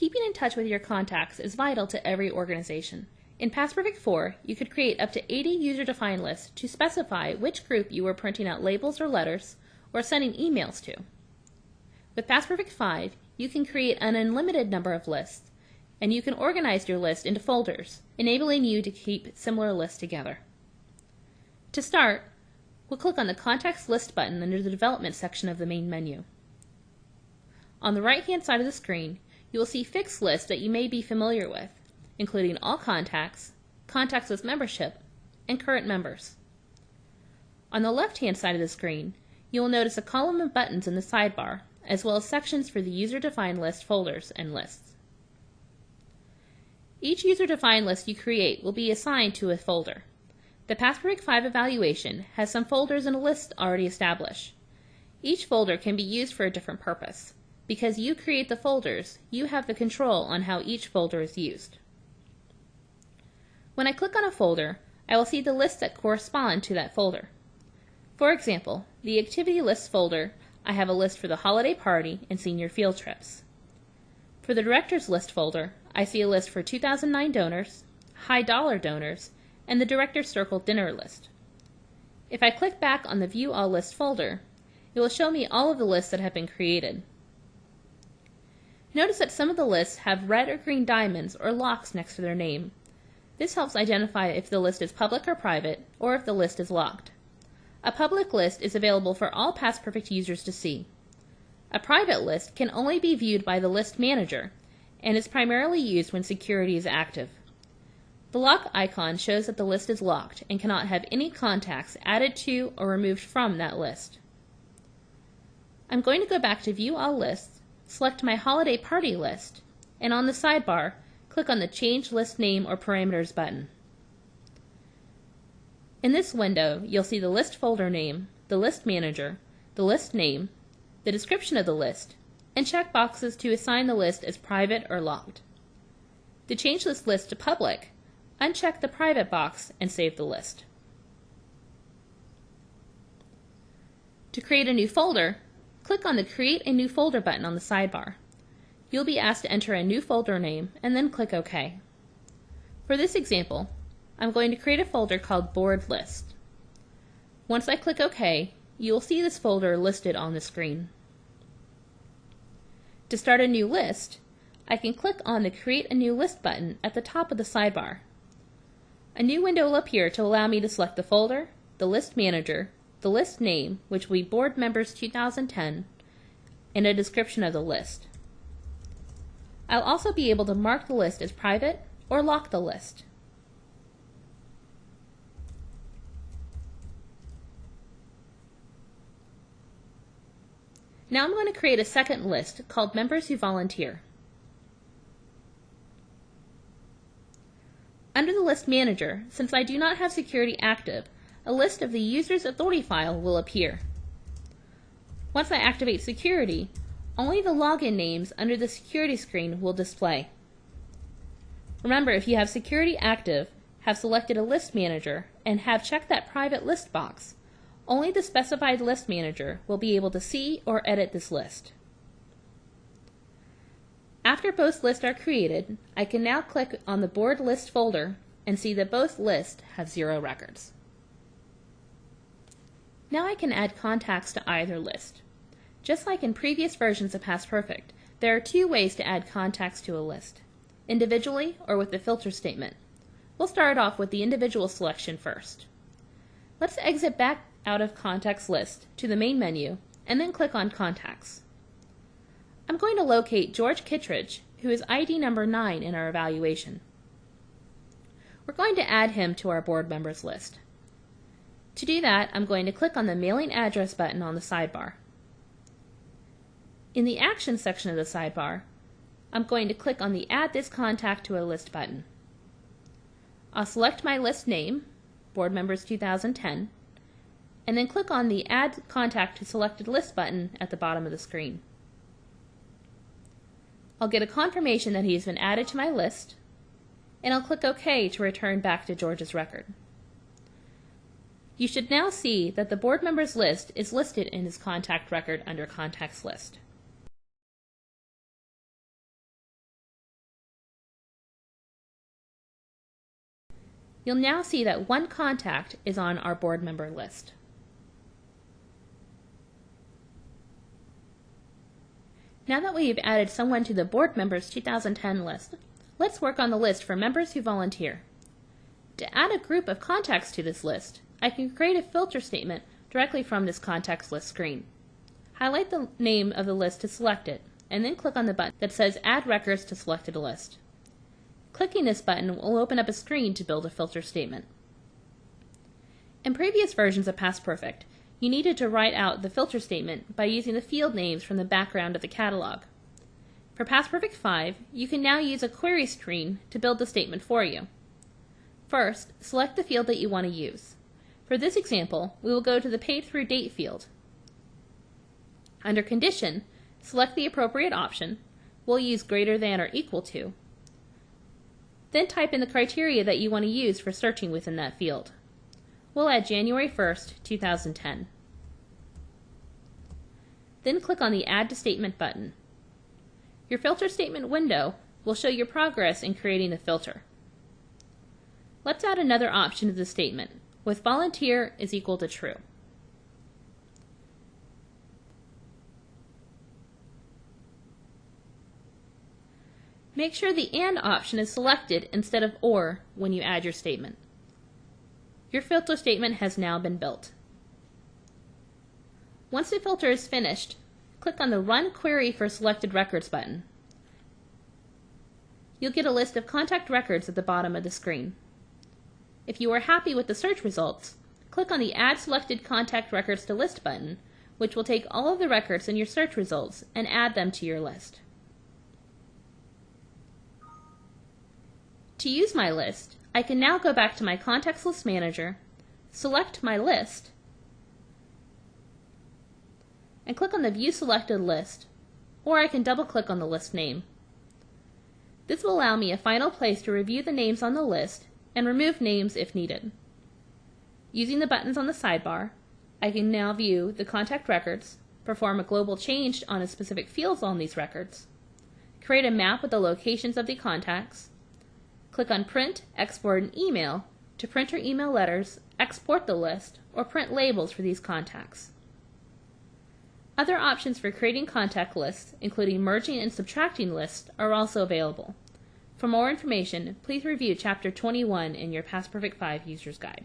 Keeping in touch with your contacts is vital to every organization. In PastPerfect 4, you could create up to 80 user-defined lists to specify which group you were printing out labels or letters or sending emails to. With PastPerfect 5, you can create an unlimited number of lists, and you can organize your list into folders, enabling you to keep similar lists together. To start, we'll click on the Contacts List button under the Development section of the main menu. On the right-hand side of the screen, you will see fixed lists that you may be familiar with, including all contacts, contacts with membership, and current members. On the left-hand side of the screen, you will notice a column of buttons in the sidebar, as well as sections for the user-defined list folders and lists. Each user-defined list you create will be assigned to a folder. The PastPerfect 5 evaluation has some folders and a list already established. Each folder can be used for a different purpose. Because you create the folders, you have the control on how each folder is used. When I click on a folder, I will see the lists that correspond to that folder. For example, the Activity Lists folder, I have a list for the holiday party and senior field trips. For the Directors List folder, I see a list for 2009 donors, high dollar donors, and the Director's Circle dinner list. If I click back on the View All List folder, it will show me all of the lists that have been created. Notice that some of the lists have red or green diamonds or locks next to their name. This helps identify if the list is public or private, or if the list is locked. A public list is available for all PastPerfect users to see. A private list can only be viewed by the list manager, and is primarily used when security is active. The lock icon shows that the list is locked and cannot have any contacts added to or removed from that list. I'm going to go back to View All Lists, select my holiday party list, and on the sidebar, click on the Change List Name or Parameters button. In this window, you'll see the list folder name, the list manager, the list name, the description of the list, and checkboxes to assign the list as private or locked. To change this list to public, uncheck the private box and save the list. To create a new folder, click on the Create a New Folder button on the sidebar. You'll be asked to enter a new folder name and then click OK. For this example, I'm going to create a folder called Board List. Once I click OK, you will see this folder listed on the screen. To start a new list, I can click on the Create a New List button at the top of the sidebar. A new window will appear to allow me to select the folder, the list manager, the list name, which will be Board Members 2010, and a description of the list. I'll also be able to mark the list as private or lock the list. Now I'm going to create a second list called Members Who Volunteer. Under the List Manager, since I do not have security active, a list of the user's authority file will appear. Once I activate security, only the login names under the security screen will display. Remember, if you have security active, have selected a list manager, and have checked that private list box, only the specified list manager will be able to see or edit this list. After both lists are created, I can now click on the Board List folder and see that both lists have 0 records. Now I can add contacts to either list. Just like in previous versions of PastPerfect, there are 2 ways to add contacts to a list: individually or with the filter statement. We'll start off with the individual selection first. Let's exit back out of Contacts List to the main menu and then click on Contacts. I'm going to locate George Kittredge, who is ID number 9 in our evaluation. We're going to add him to our board members list. To do that, I'm going to click on the Mailing Address button on the sidebar. In the Actions section of the sidebar, I'm going to click on the Add This Contact to a List button. I'll select my list name, Board Members 2010, and then click on the Add Contact to Selected List button at the bottom of the screen. I'll get a confirmation that he has been added to my list, and I'll click OK to return back to George's record. You should now see that the board members list is listed in his contact record under Contacts List. You'll now see that one contact is on our board member list. Now that we've added someone to the Board Members 2010 list, let's work on the list for members who volunteer. To add a group of contacts to this list, I can create a filter statement directly from this Contacts List screen. Highlight the name of the list to select it, and then click on the button that says Add Records to Selected List. Clicking this button will open up a screen to build a filter statement. In previous versions of PastPerfect, you needed to write out the filter statement by using the field names from the background of the catalog. For PastPerfect 5, you can now use a query screen to build the statement for you. First, select the field that you want to use. For this example, we will go to the Paid Through Date field. Under Condition, select the appropriate option. We'll use greater than or equal to. Then type in the criteria that you want to use for searching within that field. We'll add January 1st, 2010. Then click on the Add to Statement button. Your filter statement window will show your progress in creating the filter. Let's add another option to the statement, with volunteer is equal to true. Make sure the AND option is selected instead of OR when you add your statement. Your filter statement has now been built. Once the filter is finished, click on the Run Query for Selected Records button. You'll get a list of contact records at the bottom of the screen. If you are happy with the search results, click on the Add Selected Contact Records to List button, which will take all of the records in your search results and add them to your list. To use my list, I can now go back to my Contacts List Manager, select my list, and click on the View Selected List, or I can double-click on the list name. This will allow me a final place to review the names on the list and remove names if needed. Using the buttons on the sidebar, I can now view the contact records, perform a global change on a specific fields on these records, create a map with the locations of the contacts, click on Print, Export, and Email to print or email letters, export the list, or print labels for these contacts. Other options for creating contact lists, including merging and subtracting lists, are also available. For more information, please review Chapter 21 in your PastPerfect 5 User's Guide.